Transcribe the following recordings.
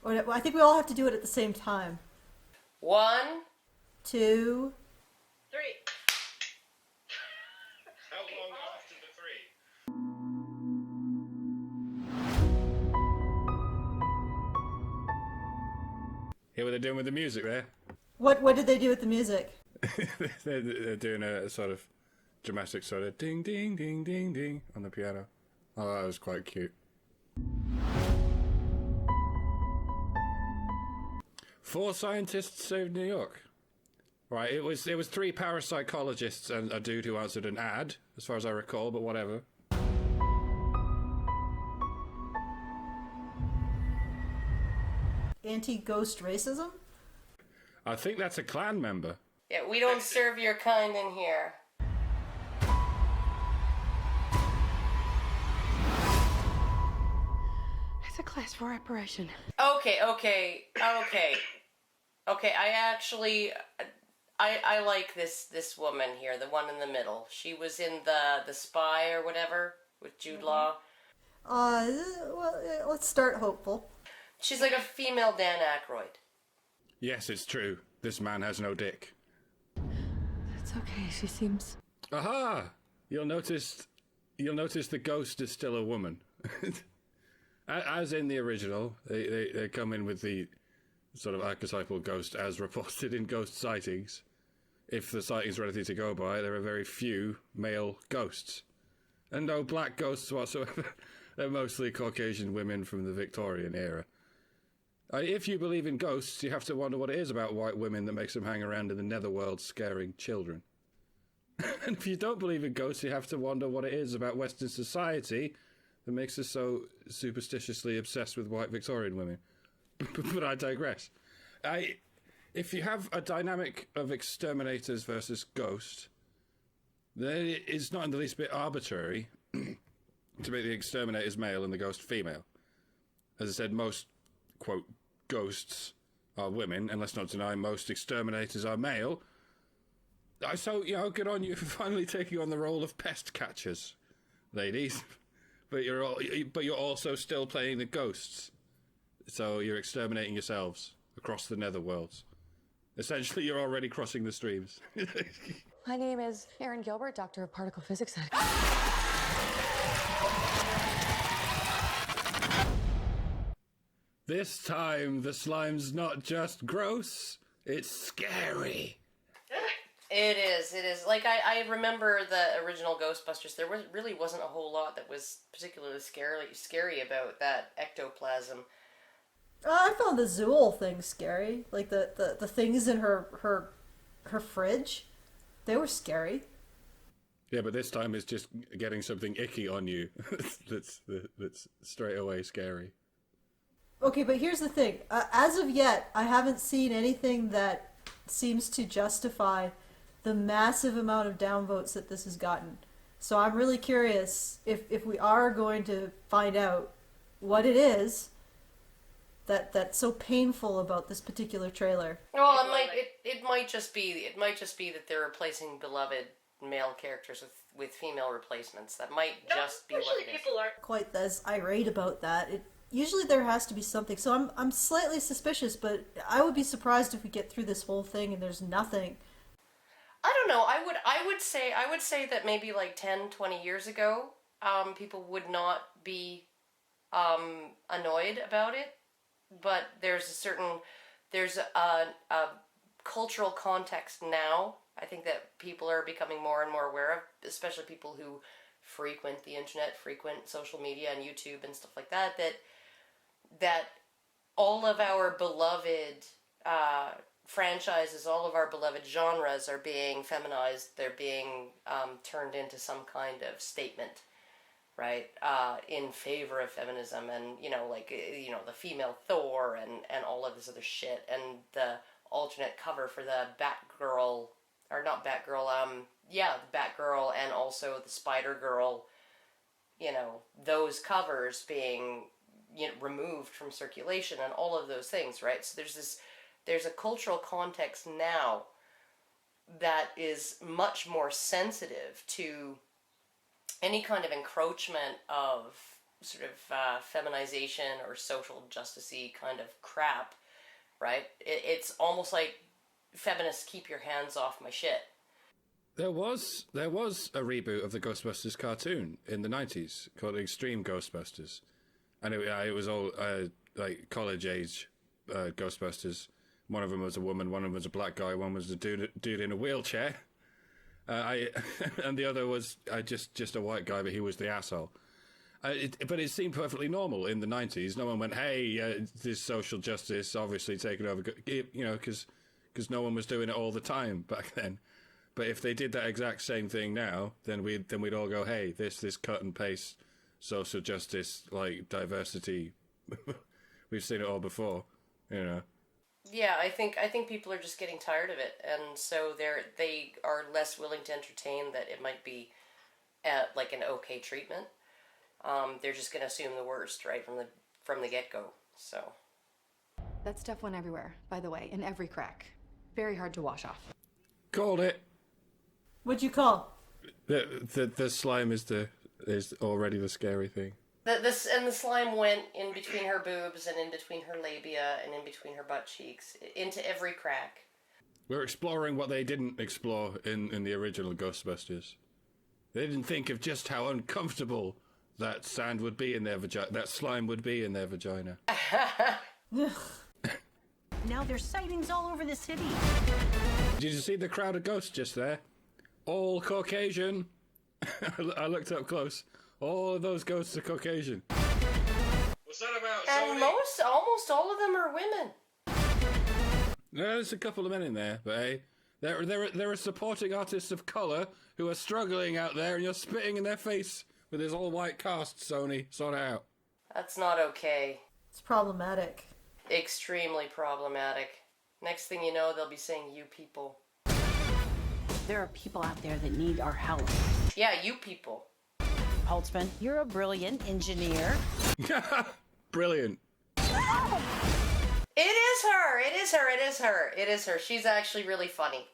Or I think we all have to do it at the same time. 1, 2, 3. How long after the 3? Hear what they're doing with the music there? What did they do with the music? They're doing a sort of dramatic sort of ding, ding, ding, ding, ding on the piano. Oh, that was quite cute. 4 scientists saved New York. Right, it was 3 parapsychologists and a dude who answered an ad, as far as I recall, but whatever. Anti-ghost racism? I think that's a Klan member. Yeah, we don't serve your kind in here. It's a class 4 apparition. Okay. I actually, I like this woman here, the one in the middle. She was in the Spy or whatever with Jude Law. Well, let's start hopeful. She's like a female Dan Aykroyd. Yes, it's true. This man has no dick. It's okay, she seems... Aha! You'll notice the ghost is still a woman. As in the original, they come in with the sort of archetypal ghost as reported in ghost sightings. If the sightings are anything to go by, there are very few male ghosts. And no black ghosts whatsoever. They're mostly Caucasian women from the Victorian era. If you believe in ghosts, you have to wonder what it is about white women that makes them hang around in the netherworld scaring children. And if you don't believe in ghosts, you have to wonder what it is about Western society that makes us so superstitiously obsessed with white Victorian women. But I digress. If you have a dynamic of exterminators versus ghosts, then it's not in the least bit arbitrary to make the exterminators male and the ghost female. As I said, most, quote, ghosts are women, and let's not deny most exterminators are male. So, good on you for finally taking on the role of pest catchers, ladies. But you're also still playing the ghosts. So you're exterminating yourselves across the netherworlds. Essentially, you're already crossing the streams. My name is Erin Gilbert, Doctor of Particle Physics. This time, the slime's not just gross, it's scary. It is. Like, I remember the original Ghostbusters. There really wasn't a whole lot that was particularly scary about that ectoplasm. I found the Zool thing scary. Like the things in her fridge. They were scary. Yeah, but this time it's just getting something icky on you that's straight away scary. Okay, but here's the thing. As of yet, I haven't seen anything that seems to justify the massive amount of downvotes that this has gotten. So I'm really curious if we are going to find out what it is that's so painful about this particular trailer. Well, it might just be that they're replacing beloved male characters with female replacements. That might just be what it is. People aren't Quite as irate about that. Usually there has to be something. So I'm slightly suspicious, but I would be surprised if we get through this whole thing and there's nothing. I don't know. I would say that maybe like 10, 20 years ago, people would not be annoyed about it. But there's a cultural context now. I think that people are becoming more and more aware of, especially people who frequent the internet, frequent social media and YouTube and stuff like that, that all of our beloved franchises, all of our beloved genres are being feminized. They're being turned into some kind of statement, right, in favor of feminism, and the female Thor and all of this other shit, and the alternate cover for the Batgirl, or not Batgirl, the Batgirl, and also the Spider-Girl, those covers being removed from circulation, and all of those things, right? So there's a cultural context now that is much more sensitive to any kind of encroachment of sort of feminization or social justice-y kind of crap, right? It's almost like feminists keep your hands off my shit. There was a reboot of the Ghostbusters cartoon in the 90s called Extreme Ghostbusters, and it was all like college age Ghostbusters. One of them was a woman, one of them was a black guy, one was a dude in a wheelchair. And the other was just a white guy, but he was the asshole. But it seemed perfectly normal in the 90s. No one went, hey, this social justice obviously taking over, because no one was doing it all the time back then. But if they did that exact same thing now, then we'd all go, hey, this cut and paste social justice, like diversity, we've seen it all before, Yeah, I think people are just getting tired of it, and so they are less willing to entertain that it might be like an okay treatment. They're just going to assume the worst, right, from the get-go. So That stuff went everywhere, by the way, in every crack. Very hard to wash off. Called it. What'd you call? The slime is already the scary thing. The slime went in between her boobs and in between her labia and in between her butt cheeks, into every crack. We're exploring what they didn't explore in the original Ghostbusters. They didn't think of just how uncomfortable that sand would be in their vagina, that slime would be in their vagina. Now there's sightings all over the city. Did you see the crowd of ghosts just there? All Caucasian. I looked up close. All of those ghosts are Caucasian. What's that about, Sony? And almost all of them are women. There's a couple of men in there, but hey, there are supporting artists of colour who are struggling out there, and you're spitting in their face with this all-white cast, Sony. Sort it out. That's not okay. It's problematic. Extremely problematic. Next thing you know, they'll be saying, you people. There are people out there that need our help. Yeah, you people. Holtzman, you're a brilliant engineer. Brilliant. It is her! It is her! It is her! It is her. She's actually really funny.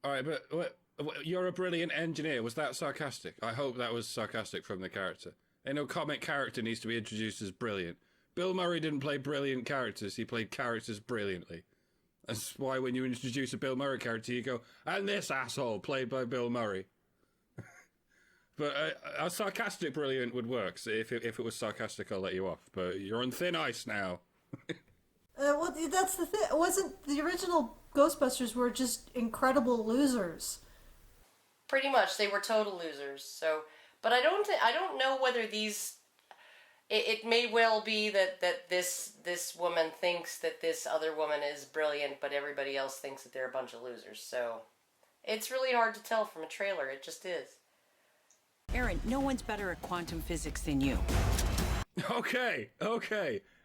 All right, but you're a brilliant engineer. Was that sarcastic? I hope that was sarcastic from the character. Ain't no comic character needs to be introduced as brilliant. Bill Murray didn't play brilliant characters. He played characters brilliantly. That's why when you introduce a Bill Murray character, you go, and this asshole played by Bill Murray. But a sarcastic brilliant would work. So if it was sarcastic, I'll let you off. But you're on thin ice now. Well, that's the thing. It wasn't the original Ghostbusters were just incredible losers. Pretty much, they were total losers. So, but I don't know whether these. It may well be that this woman thinks that this other woman is brilliant, but everybody else thinks that they're a bunch of losers. So, it's really hard to tell from a trailer. It just is. Aaron, no one's better at quantum physics than you. Okay.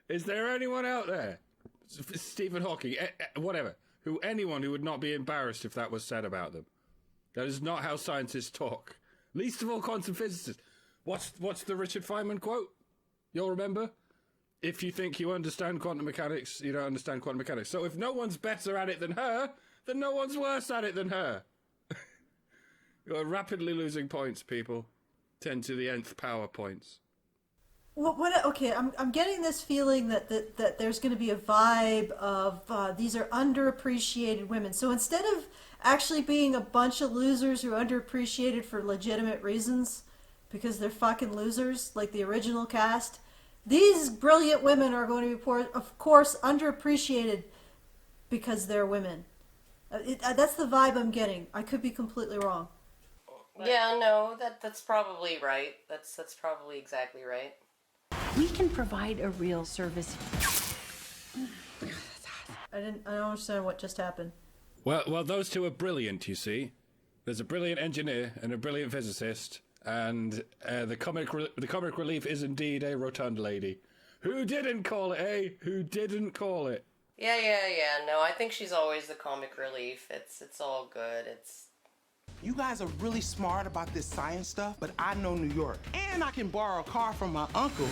Is there anyone out there, Stephen Hawking, whatever, anyone who would not be embarrassed if that was said about them? That is not how scientists talk. Least of all quantum physicists. What's the Richard Feynman quote? You'll remember? If you think you understand quantum mechanics, you don't understand quantum mechanics. So if no one's better at it than her, then no one's worse at it than her. You're rapidly losing points, people. 10 to the nth power points. Okay, I'm getting this feeling that there's going to be a vibe of these are underappreciated women. So instead of actually being a bunch of losers who are underappreciated for legitimate reasons, because they're fucking losers, like the original cast, these brilliant women are going to be, of course, underappreciated because they're women. That's the vibe I'm getting. I could be completely wrong. Yeah, no, that's probably right. That's probably exactly right. We can provide a real service. I don't understand what just happened. Well, those two are brilliant, you see. There's a brilliant engineer and a brilliant physicist, and the comic relief is indeed a rotund lady. Who didn't call it, eh? Who didn't call it? Yeah. No, I think she's always the comic relief. It's all good. You guys are really smart about this science stuff, but I know New York. And I can borrow a car from my uncle.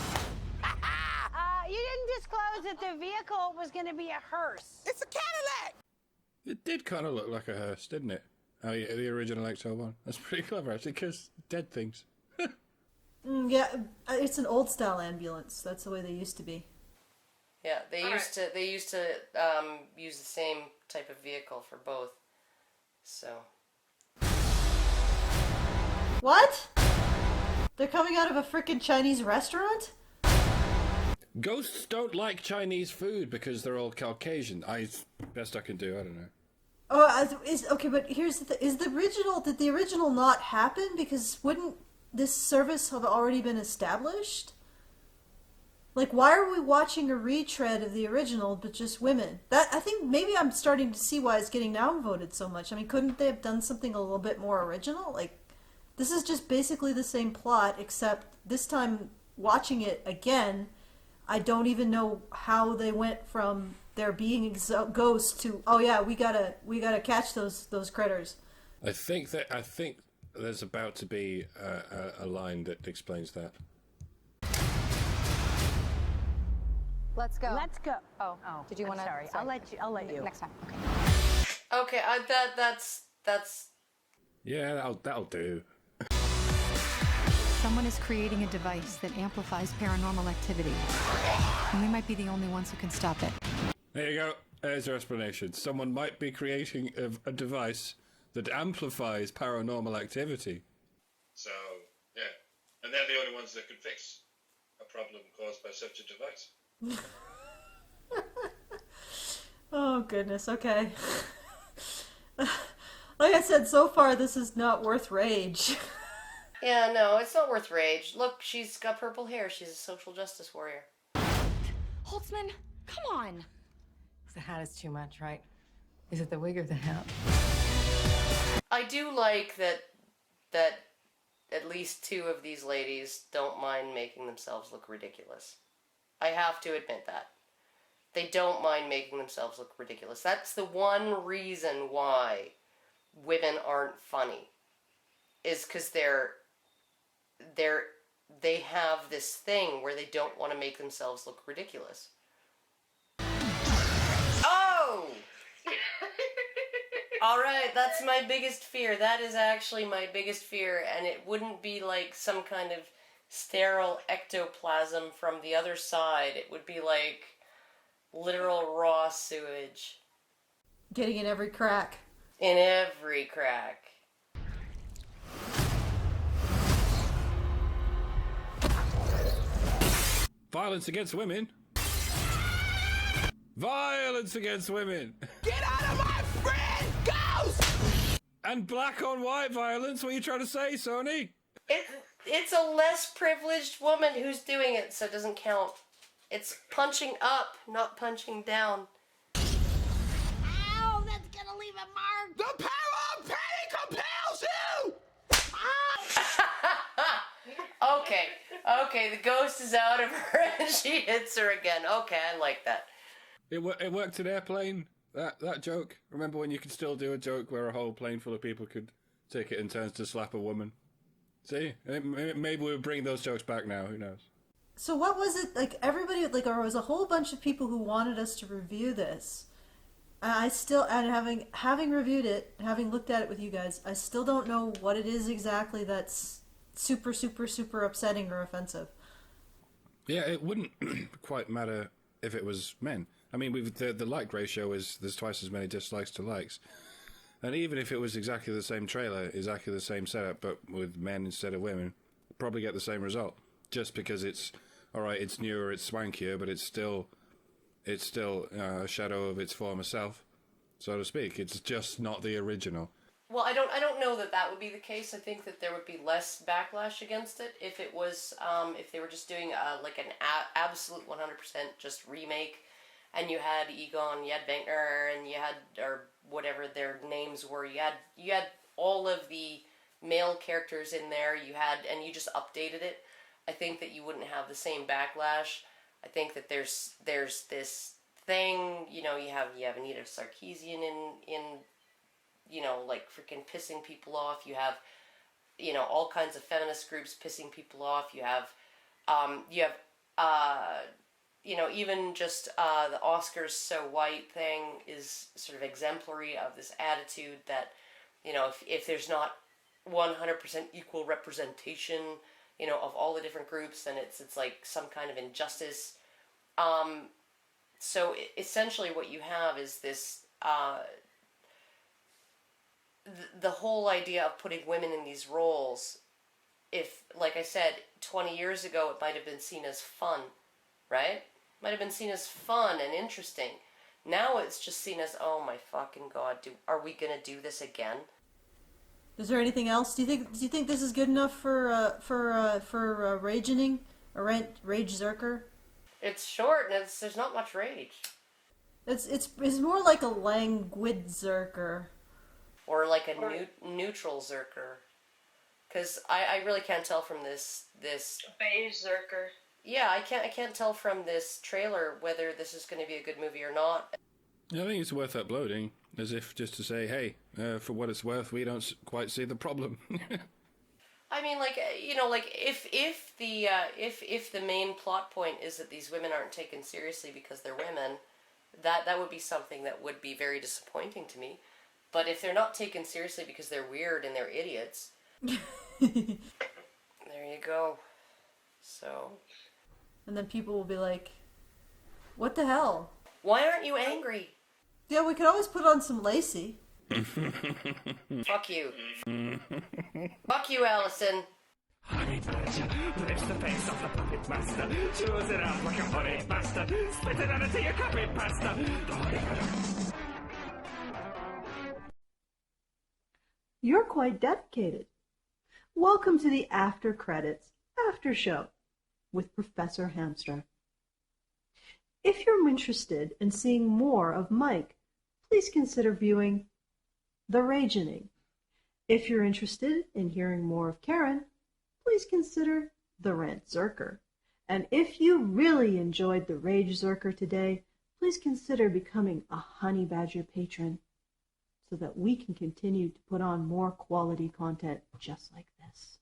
You didn't disclose that the vehicle was going to be a hearse. It's a Cadillac! It did kind of look like a hearse, didn't it? Oh, yeah, the original XL1. That's pretty clever, actually, because dead things. Yeah, it's an old style ambulance. That's the way they used to be. Yeah, they used to use the same type of vehicle for both. So. What? They're coming out of a freaking Chinese restaurant? Ghosts don't like Chinese food because they're all Caucasian. Best I can do, I don't know. Oh, okay, but here's the thing. Did the original not happen? Because wouldn't this service have already been established? Like, why are we watching a retread of the original, but just women? I think maybe I'm starting to see why it's getting downvoted so much. I mean, couldn't they have done something a little bit more original? Like, this is just basically the same plot, except this time watching it again, I don't even know how they went from there being ghosts to, oh yeah, we gotta catch those critters. I think there's about to be a line that explains that. Let's go. Let's go. Oh, did you want to? Sorry, I'll let you. Next time. Okay, that's. Yeah, that'll do. Someone is creating a device that amplifies paranormal activity, and we might be the only ones who can stop it. There you go. There's your explanation. Someone might be creating a device that amplifies paranormal activity. So, yeah. And they're the only ones that can fix a problem caused by such a device. Oh, goodness. Okay. Like I said, so far this is not worth rage. Yeah, no, it's not worth rage. Look, she's got purple hair. She's a social justice warrior. Holtzman, come on. The hat is too much, right? Is it the wig or the hat? I do like that at least two of these ladies don't mind making themselves look ridiculous. I have to admit that. They don't mind making themselves look ridiculous. That's the one reason why women aren't funny. Is because they have this thing where they don't want to make themselves look ridiculous. Oh! Alright, that's my biggest fear. That is actually my biggest fear, and it wouldn't be like some kind of sterile ectoplasm from the other side. It would be like literal raw sewage. Getting in every crack. In every crack. Violence against women. Violence against women. Get out of my friend, Ghost! And black on white violence. What are you trying to say, Sony? It's a less privileged woman who's doing it, so it doesn't count. It's punching up, not punching down. Ow, that's gonna leave a mark. The power of pain compels you! Okay, the ghost is out of her and she hits her again. Okay, I like that. It worked in Airplane, that joke. Remember when you could still do a joke where a whole plane full of people could take it in turns to slap a woman? See? Maybe we'll bring those jokes back now, who knows? So what was it, like, everybody, like, there was a whole bunch of people who wanted us to review this. And having reviewed it, having looked at it with you guys, I still don't know what it is exactly that's super, super, super upsetting or offensive. Yeah, it wouldn't quite matter if it was men. I mean, the like ratio is there's twice as many dislikes to likes. And even if it was exactly the same trailer, exactly the same setup, but with men instead of women, you'd probably get the same result. Just because it's, alright, it's newer, it's swankier, but it's still a shadow of its former self, so to speak. It's just not the original. Well, I don't know that would be the case. I think that there would be less backlash against it if it was, if they were just doing like an absolute 100% just remake, and you had Egon, you had Ventnor, and you had, or whatever their names were, you had all of the male characters in there, and you just updated it. I think that you wouldn't have the same backlash. I think that there's this thing, you have Anita Sarkeesian in like freaking pissing people off. You have, all kinds of feminist groups pissing people off. You have even just the Oscars so white thing is sort of exemplary of this attitude that, if there's not 100% equal representation, of all the different groups, and it's like some kind of injustice. So essentially what you have is this, the whole idea of putting women in these roles, if, like I said, 20 years ago it might have been seen as fun, right? Might have been seen as fun and interesting. Now it's just seen as, oh my fucking god, are we gonna do this again? Is there anything else? Do you think this is good enough for Ragezerker? It's short and there's not much rage. It's more like a languid-zerker. Or like a neutral zerker. Because I really can't tell from this beigezerker. Yeah, I can't tell from this trailer whether this is going to be a good movie or not. I think it's worth uploading, as if just to say, hey, for what it's worth, we don't quite see the problem. I mean, like, if the main plot point is that these women aren't taken seriously because they're women, that would be something that would be very disappointing to me. But if they're not taken seriously because they're weird and they're idiots, there you go. So. And then people will be like, what the hell? Why aren't you angry? Yeah, we could always put on some Lacey. Fuck you. Fuck you, Allison. Honey badger, lips the face of the puppet master. Chews it up like a honey bastard. Spit it out into your copy pasta. You're quite dedicated. Welcome to the After Credits After Show with Professor Hamstra. If you're interested in seeing more of Mike, please consider viewing The Ragening. If you're interested in hearing more of Karen, please consider The Ragezerker. And if you really enjoyed The Ragezerker today, please consider becoming a Honey Badger patron so that we can continue to put on more quality content just like this.